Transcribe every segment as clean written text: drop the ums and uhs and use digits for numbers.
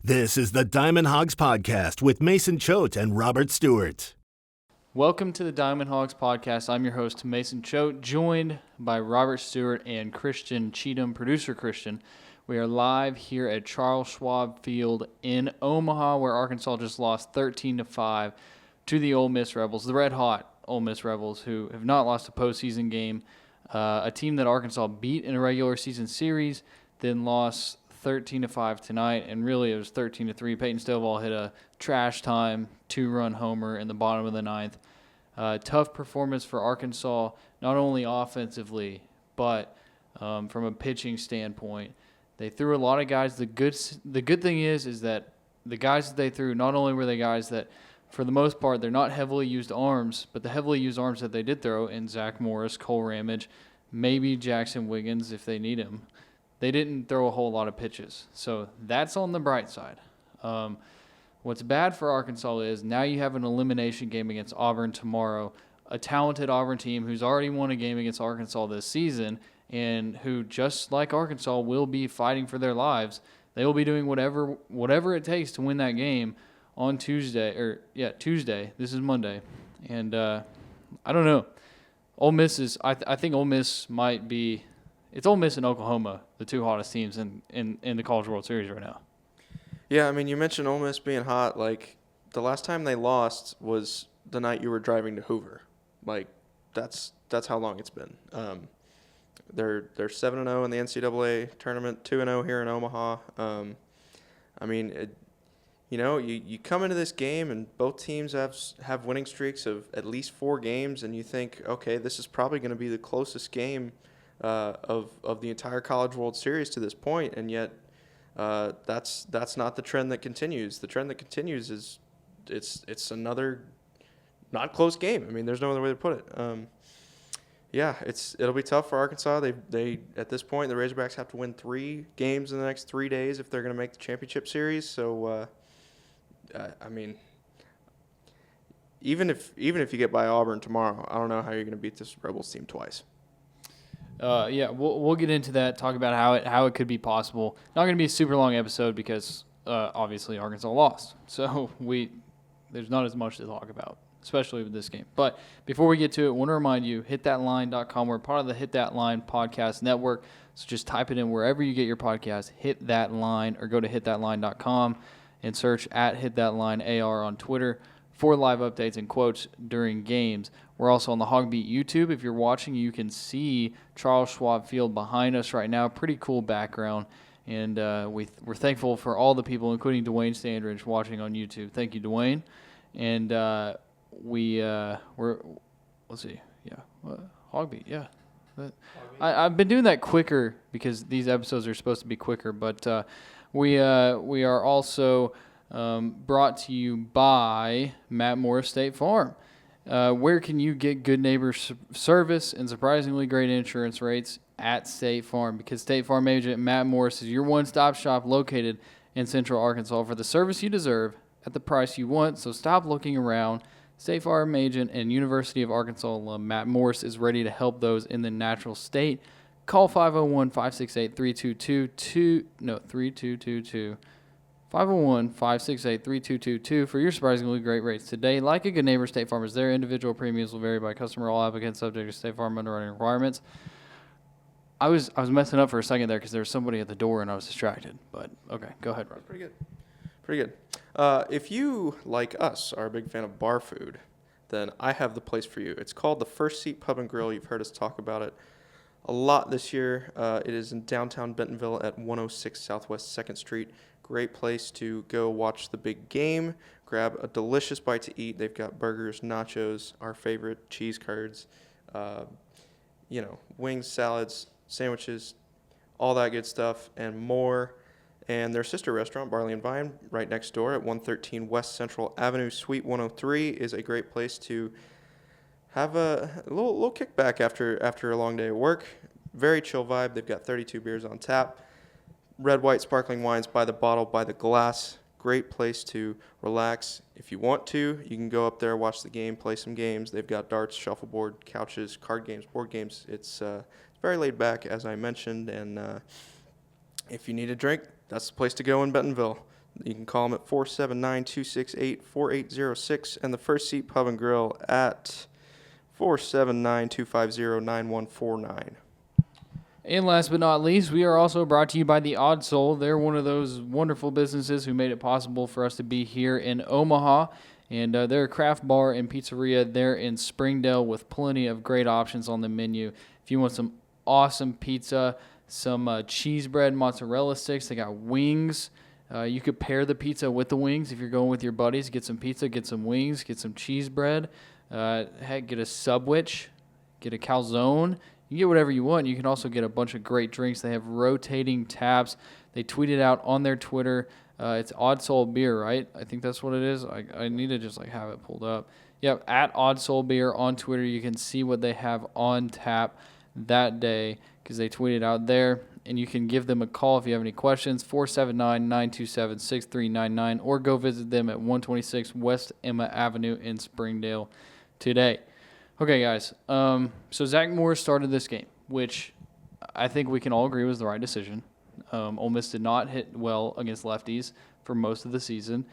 This is the Diamond Hogs Podcast with Mason Choate and Robert Stewart. Welcome to the Diamond Hogs Podcast. I'm your host, Mason Choate, joined by Robert Stewart and Christian Cheetham, producer Christian. We are live here at Charles Schwab Field in Omaha, where Arkansas just lost 13-5 to the Ole Miss Rebels, the red-hot Ole Miss Rebels, who have not lost a postseason game. A team that Arkansas beat in a regular season series, then lost 13-5 tonight, and really it was 13-3. Peyton Stovall hit a trash time, 2-run homer in the bottom of the ninth. Tough performance for Arkansas, not only offensively, but from a pitching standpoint. They threw a lot of guys. The good thing is that the guys that they threw, not only were they guys that, for the most part, they're not heavily used arms, but the heavily used arms that they did throw in Zach Morris, Cole Ramage, maybe Jackson Wiggins if they need him. They didn't throw a whole lot of pitches. So that's on the bright side. What's bad for Arkansas is now you have an elimination game against Auburn tomorrow, a talented Auburn team who's already won a game against Arkansas this season and who, just like Arkansas, will be fighting for their lives. They will be doing whatever it takes to win that game on Tuesday. Tuesday. This is Monday. And I don't know. Ole Miss is – I think Ole Miss might be – it's Ole Miss and Oklahoma, the two hottest teams in the College World Series right now. Yeah, I mean, you mentioned Ole Miss being hot. Like, the last time they lost was the night you were driving to Hoover. Like, that's how long it's been. They're 7-0 in the NCAA tournament, 2-0 here in Omaha. I mean, you come into this game and both teams have winning streaks of at least 4 games, and you think, okay, this is probably going to be the closest game of the entire College World Series to this point, and yet that's not the trend that continues. The trend that continues is it's another not close game. I mean, there's no other way to put it. It'll be tough for Arkansas. They at this point the Razorbacks have to win 3 games in the next 3 days if they're going to make the championship series. So I mean, even if you get by Auburn tomorrow, I don't know how you're going to beat this Rebels team twice. We'll get into that, talk about how it could be possible. Not going to be a super long episode because obviously Arkansas lost. So there's not as much to talk about, especially with this game. But before we get to it, I want to remind you, hitthatline.com. We're part of the Hit That Line podcast network. So just type it in wherever you get your podcast, Hit That Line, or go to hitthatline.com and search at Hit That Line AR on Twitter for live updates and quotes during games. We're also on the HawgBeat YouTube. If you're watching, you can see Charles Schwab Field behind us right now. Pretty cool background. And we're thankful for all the people, including Dwayne Standridge, watching on YouTube. Thank you, Dwayne. And let's see. Yeah. HawgBeat, yeah. I've been doing that quicker because these episodes are supposed to be quicker. But we are also brought to you by Matt Morris State Farm. Where can you get good neighbor service and surprisingly great insurance rates? At State Farm, because State Farm agent Matt Morris is your one-stop shop located in Central Arkansas for the service you deserve at the price you want. So stop looking around. State Farm agent and University of Arkansas alum Matt Morris is ready to help those in the natural state. Call 501-568-3222. 501-568-3222 for your surprisingly great rates today. Like a good neighbor, State Farm is there. Individual premiums will vary by customer. All applicants subject to State Farm underwriting requirements. I was messing up for a second there because there was somebody at the door and I was distracted. But okay, go ahead, Rob. Pretty good. If you, like us, are a big fan of bar food, then I have the place for you. It's called the First Seat Pub and Grill. You've heard us talk about it a lot this year. It is in downtown Bentonville at 106 Southwest 2nd Street. Great place to go watch the big game, grab a delicious bite to eat. They've got burgers, nachos, our favorite cheese curds, wings, salads, sandwiches, all that good stuff, and more. And their sister restaurant, Barley and Vine, right next door at 113 West Central Avenue, Suite 103, is a great place to have a little kickback after a long day of work. Very chill vibe. They've got 32 beers on tap. Red, white, sparkling wines by the bottle, by the glass. Great place to relax. If you want to, you can go up there, watch the game, play some games. They've got darts, shuffleboard, couches, card games, board games. It's very laid back, as I mentioned. And if you need a drink, that's the place to go in Bentonville. You can call them at 479-268-4806, and the First Seat Pub and Grill at 479-250-9149. And last but not least, we are also brought to you by the Odd Soul. They're one of those wonderful businesses who made it possible for us to be here in Omaha. And they're a craft bar and pizzeria there in Springdale with plenty of great options on the menu. If you want some awesome pizza, some cheese bread, mozzarella sticks, they got wings. You could pair the pizza with the wings if you're going with your buddies. Get some pizza, get some wings, get some cheese bread. Heck, get a Subwich, get a calzone. You can get whatever you want. You can also get a bunch of great drinks. They have rotating taps. They tweeted out on their Twitter. It's Odd Soul Beer, right? I think that's what it is. I need to just have it pulled up. Yep, at Odd Soul Beer on Twitter. You can see what they have on tap that day because they tweeted out there. And you can give them a call if you have any questions, 479-927-6399, or go visit them at 126 West Emma Avenue in Springdale today. Okay, guys. So Zach Morris started this game, which I think we can all agree was the right decision. Ole Miss did not hit well against lefties for most of the season.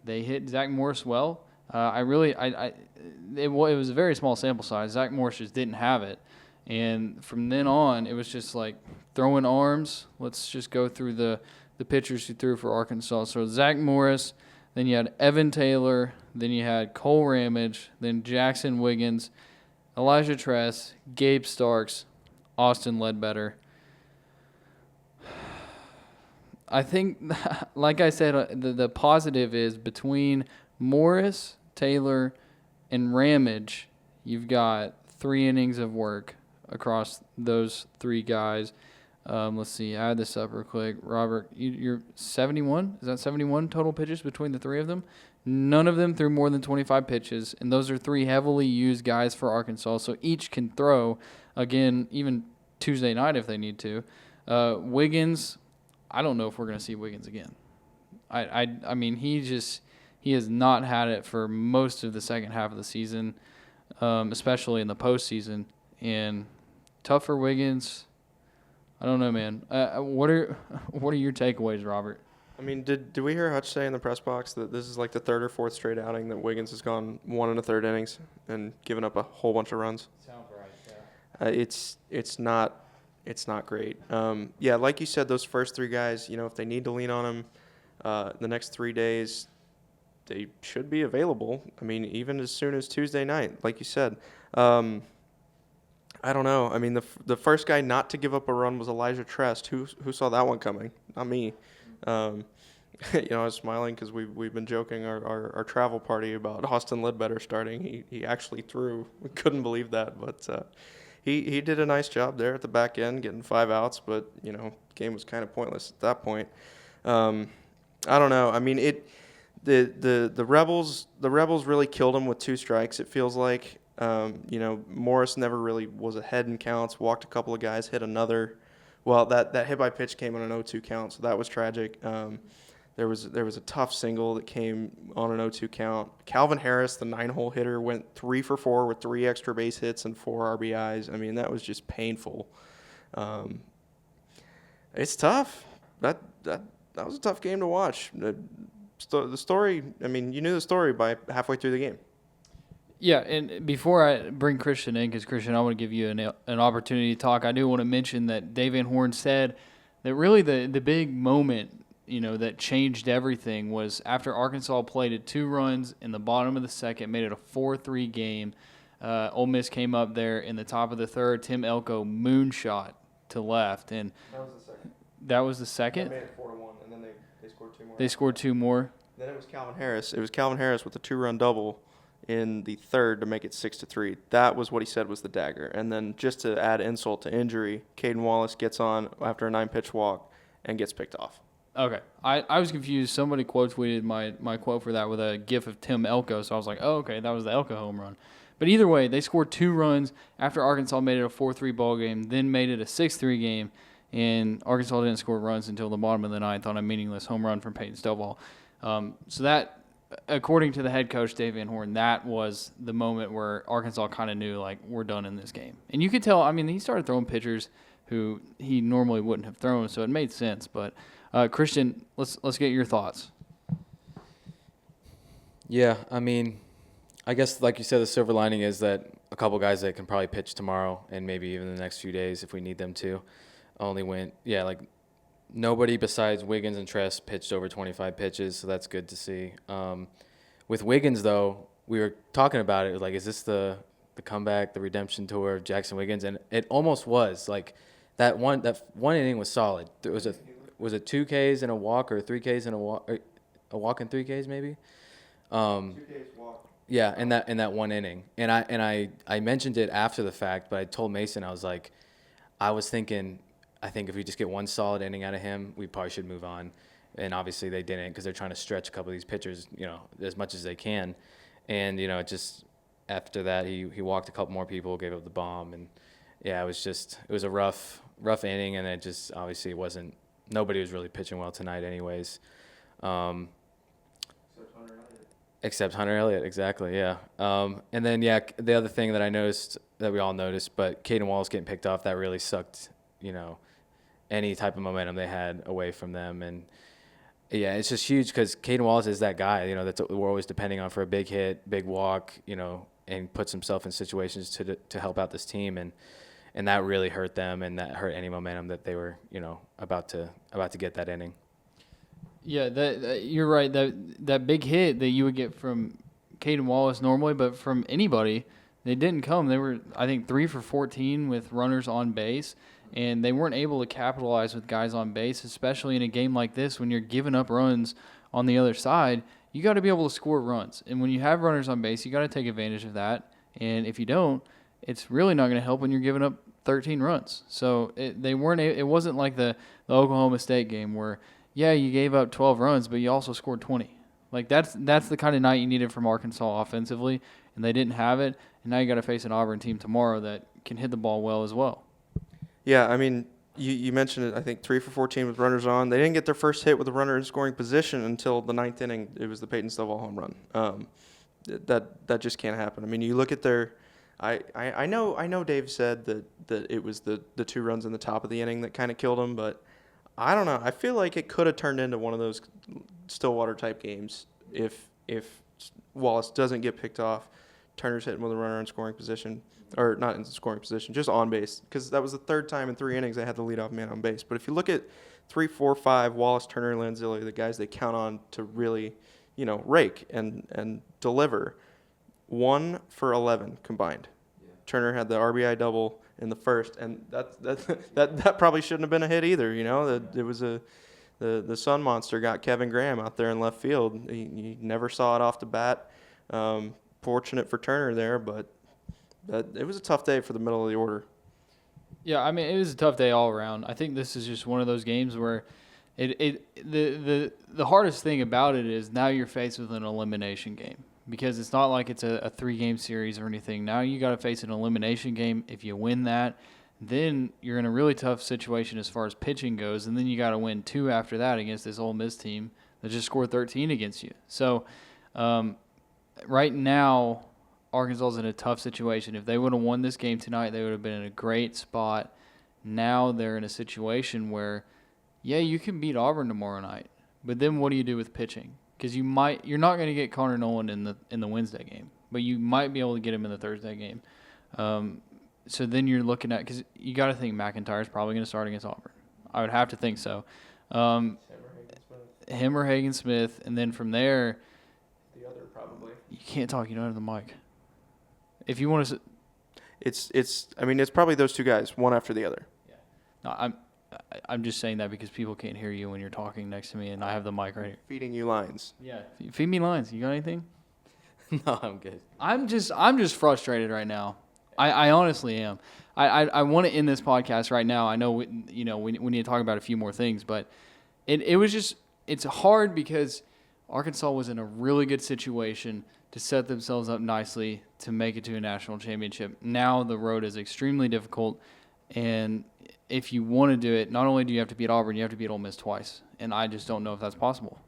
They hit Zach Morris well. It was a very small sample size. Zach Morris just didn't have it. And from then on, it was just like throwing arms. Let's just go through the pitchers who threw for Arkansas. So Zach Morris, then you had Evan Taylor, then you had Cole Ramage, then Jackson Wiggins, Elijah Tress, Gabe Starks, Austin Ledbetter. I think, like I said, the positive is between Morris, Taylor, and Ramage, you've got 3 innings of work across those 3 guys. Let's see, add this up real quick. Robert, you're 71? Is that 71 total pitches between the 3 of them? None of them threw more than 25 pitches, and those are 3 heavily used guys for Arkansas, so each can throw, again, even Tuesday night if they need to. Wiggins, I don't know if we're going to see Wiggins again. I mean, he has not had it for most of the second half of the season, especially in the postseason, and tough for Wiggins. I don't know, man. What are your takeaways, Robert? I mean, did we hear Hutch say in the press box that this is like the 3rd or 4th straight outing that Wiggins has gone 1 1/3 innings and given up a whole bunch of runs? Sounds right. Yeah. It's not great. Yeah, like you said, those first 3 guys, if they need to lean on them the next 3 days, they should be available. I mean, even as soon as Tuesday night, like you said. I don't know. I mean, the first guy not to give up a run was Elijah Trest. Who saw that one coming? Not me. I was smiling because we've been joking our travel party about Austin Ledbetter starting. He actually threw. We couldn't believe that, but he did a nice job there at the back end, getting 5 outs. But game was kind of pointless at that point. I don't know. I mean, the Rebels really killed him with 2 strikes. It feels like. Morris never really was ahead in counts, walked a couple of guys, hit another. Well, that hit by pitch came on an 0-2 count, so that was tragic. There was a tough single that came on an 0-2 count. Calvin Harris, the 9-hole hitter, went 3 for 4 with 3 extra base hits and 4 RBIs. I mean, that was just painful. It's tough. That was a tough game to watch. The story, I mean, you knew the story by halfway through the game. Yeah, and before I bring Christian in, because Christian, I want to give you an opportunity to talk, I do want to mention that Dave Van Horn said that really the big moment, that changed everything was after Arkansas played at 2 runs in the bottom of the second, made it a 4-3 game. Ole Miss came up there in the top of the 3rd. Tim Elko moonshot to left, and that was the second. That was the second. They made it 4-1, and then they scored 2 more. They scored 2 more. Then it was Calvin Harris. It was Calvin Harris with a 2-run double in the 3rd to make it 6-3. That was what he said was the dagger. And then just to add insult to injury, Caden Wallace gets on after a 9-pitch walk and gets picked off. Okay. I was confused. Somebody quote tweeted my quote for that with a gif of Tim Elko, so I was like, oh, okay, that was the Elko home run. But either way, they scored 2 runs after Arkansas made it a 4-3 ball game, then made it a 6-3 game, and Arkansas didn't score runs until the bottom of the 9th on a meaningless home run from Peyton Stovall. So that, according to the head coach, Dave Van Horn, that was the moment where Arkansas kind of knew, like, we're done in this game. And you could tell, I mean, he started throwing pitchers who he normally wouldn't have thrown, so it made sense. But Christian, let's get your thoughts. Yeah, I mean, I guess like you said, the silver lining is that a couple guys that can probably pitch tomorrow and maybe even the next few days if we need them to only went. Yeah, like nobody besides Wiggins and Tress pitched over 25 pitches, so that's good to see. With Wiggins, though, we were talking about it. Like, is this the comeback, the redemption tour of Jackson Wiggins? And it almost was. Like, that one inning was solid. There was it 2 Ks and a walk, or 3 Ks and a walk, or a walk and 3 Ks maybe? 2 Ks walk. Yeah, in that one inning. And I mentioned it after the fact, but I told Mason, I was like, I was thinking, I think if we just get one solid inning out of him, we probably should move on. And obviously they didn't, because they're trying to stretch a couple of these pitchers, as much as they can. And, it just after that he walked a couple more people, gave up the bomb, and yeah, it was a rough inning, and it just obviously nobody was really pitching well tonight anyways. Except Hunter Elliott, exactly, yeah. And then, yeah, the other thing that I noticed, that we all noticed, but Caden Wallace getting picked off, that really sucked, any type of momentum they had away from them. And, yeah, it's just huge because Caden Wallace is that guy, that we're always depending on for a big hit, big walk, and puts himself in situations to help out this team. And that really hurt them, and that hurt any momentum that they were, about to get that inning. Yeah, that you're right. That big hit that you would get from Caden Wallace normally, but from anybody, they didn't come. They were, I think, 3 for 14 with runners on base, and they weren't able to capitalize with guys on base, especially in a game like this when you're giving up runs on the other side. You got to be able to score runs, and when you have runners on base, you got to take advantage of that. And if you don't, it's really not going to help when you're giving up 13 runs. So it wasn't like the Oklahoma State game where, yeah, you gave up 12 runs, but you also scored 20. Like, that's the kind of night you needed from Arkansas offensively, and they didn't have it. And now you got to face an Auburn team tomorrow that can hit the ball well as well. Yeah, I mean, you mentioned it, I think 3 for 14 with runners on. They didn't get their first hit with a runner in scoring position until the 9th inning. It was the Peyton Stovall home run. That just can't happen. I mean, you look at their I know Dave said that it was the 2 runs in the top of the inning that kind of killed them, but I don't know. I feel like it could have turned into one of those Stillwater type games if Wallace doesn't get picked off. Turner's hitting with a runner in scoring position, or not in scoring position, just on base, because that was the 3rd time in 3 innings they had the leadoff man on base. But if you look at 3, 4, 5, Wallace, Turner, Lanzilli, the guys they count on to really, rake and deliver, 1 for 11 combined. Yeah. Turner had the RBI double in the first, and that probably shouldn't have been a hit either. It was the Sun Monster got Kevin Graham out there in left field. He never saw it off the bat. Fortunate for Turner there, but it was a tough day for the middle of the order. Yeah, I mean, it was a tough day all around. I think this is just one of those games where the hardest thing about it is now you're faced with an elimination game. Because it's not like it's a 3-game series or anything. Now you got to face an elimination game. If you win that, then you're in a really tough situation as far as pitching goes, and then you got to win 2 after that against this Ole Miss team that just scored 13 against you. So right now, Arkansas is in a tough situation. If they would have won this game tonight, they would have been in a great spot. Now they're in a situation where, yeah, you can beat Auburn tomorrow night, but then what do you do with pitching? Because you're not going to get Connor Nolan in the Wednesday game, but you might be able to get him in the Thursday game. So then you're looking at, because you got to think McIntyre's probably going to start against Auburn. I would have to think so. Him or Hagen Smith, and then from there, the other probably. You can't talk. You don't have the mic. If you want to, it's probably those 2 guys, one after the other. Yeah. No, I'm just saying that because people can't hear you when you're talking next to me, and I have the mic right here. Feeding you lines. Yeah, feed me lines. You got anything? No, I'm good. I'm just frustrated right now. I honestly am. I want to end this podcast right now. I know we need to talk about a few more things, but it's hard because Arkansas was in a really good situation to set themselves up nicely to make it to a national championship. Now the road is extremely difficult, and if you want to do it, not only do you have to beat Auburn, you have to beat Ole Miss twice. And I just don't know if that's possible.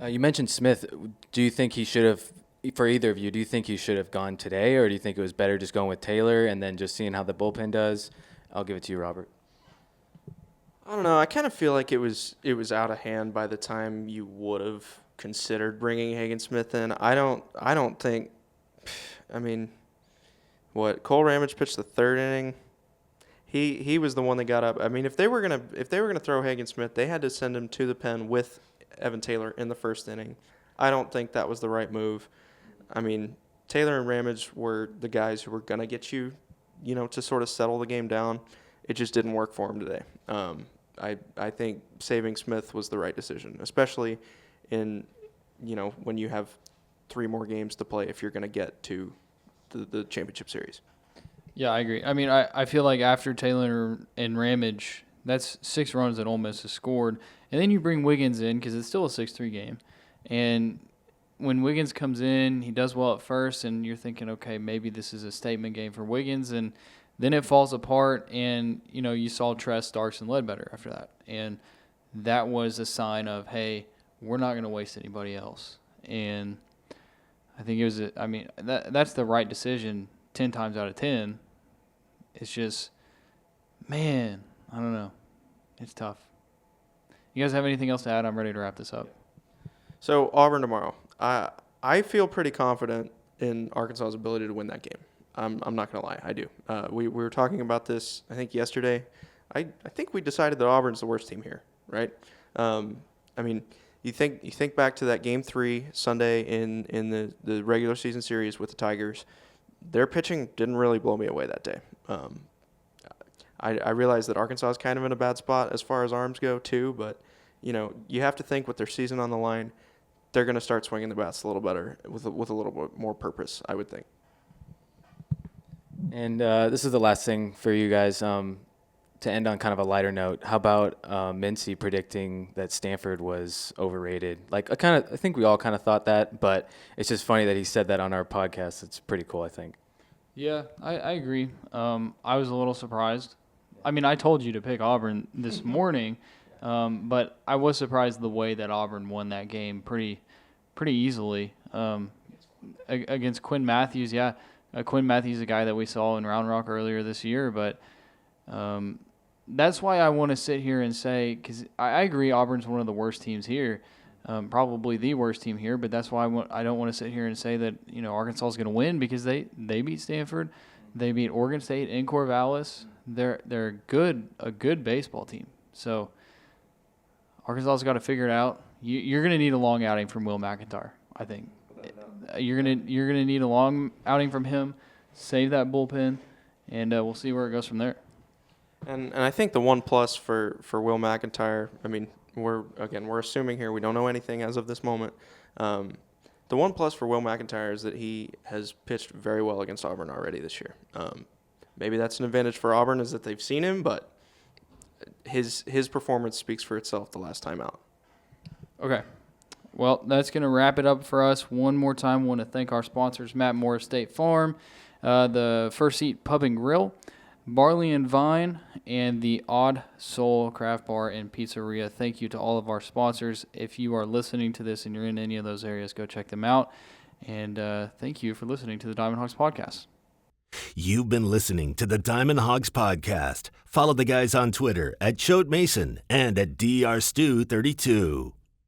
You mentioned Smith. Do you think he should have, for either of you, do you think he should have gone today, or do you think it was better just going with Taylor and then just seeing how the bullpen does? I'll give it to you, Robert. I don't know. I kind of feel like it was out of hand by the time you would have considered bringing Hagen Smith in. I don't think. I mean, what Cole Ramage pitched the third inning. He was the one that got up. I mean, if they were gonna throw Hagen Smith, they had to send him to the pen with Evan Taylor in the first inning. I don't think that was the right move. I mean, Taylor and Ramage were the guys who were gonna get you, to sort of settle the game down. It just didn't work for him today. I think saving Smith was the right decision, especially in, when you have 3 more games to play if you're going to get to the championship series. Yeah, I agree. I mean, I feel like after Taylor and Ramage, that's 6 runs that Ole Miss has scored. And then you bring Wiggins in because it's still a 6-3 game. And when Wiggins comes in, he does well at first, and you're thinking, okay, maybe this is a statement game for Wiggins. And then it falls apart, and, you saw Tress, Starks, and Ledbetter after that. And that was a sign of, hey, we're not going to waste anybody else. And I think it was that's the right decision 10 times out of 10. It's just, man, I don't know. It's tough. You guys have anything else to add? I'm ready to wrap this up. So Auburn tomorrow. I feel pretty confident in Arkansas's ability to win that game. I'm not going to lie. I do. We were talking about this, I think, yesterday. I think we decided that Auburn's the worst team here, right? I mean, you think back to that Game 3 Sunday in the regular season series with the Tigers. Their pitching didn't really blow me away that day. I realize that Arkansas is kind of in a bad spot as far as arms go too, but you have to think with their season on the line, they're going to start swinging the bats a little better with a little bit more purpose, I would think. And this is the last thing for you guys to end on kind of a lighter note. How about Mincy predicting that Stanford was overrated? Like I think we all kind of thought that, but it's just funny that he said that on our podcast. It's pretty cool, I think. Yeah, I agree. I was a little surprised. I mean, I told you to pick Auburn this morning, but I was surprised the way that Auburn won that game pretty easily against Quinn Matthews. Yeah, Quinn Matthews is a guy that we saw in Round Rock earlier this year, but that's why I want to sit here and say, because I agree Auburn's one of the worst teams here, probably the worst team here, but that's why I don't want to sit here and say that Arkansas is going to win, because they beat Stanford, they beat Oregon State in Corvallis. They're a good baseball team. So Arkansas's got to figure it out. You're going to need a long outing from Will McIntyre, I think. You're gonna need a long outing from him. Save that bullpen, and we'll see where it goes from there. And I think the one plus for Will McIntyre, I mean, we're assuming here, we don't know anything as of this moment. The one plus for Will McIntyre is that he has pitched very well against Auburn already this year. Maybe that's an advantage for Auburn, is that they've seen him, but his performance speaks for itself the last time out. Okay. Well, that's going to wrap it up for us. One more time, I want to thank our sponsors, Matt Morris State Farm, the First Seat Pub and Grill, Barley and Vine, and the Odd Soul Craft Bar and Pizzeria. Thank you to all of our sponsors. If you are listening to this and you're in any of those areas, go check them out. And thank you for listening to the Diamond Hogs Podcast. You've been listening to the Diamond Hogs Podcast. Follow the guys on Twitter at Choate Mason and at DRStew32.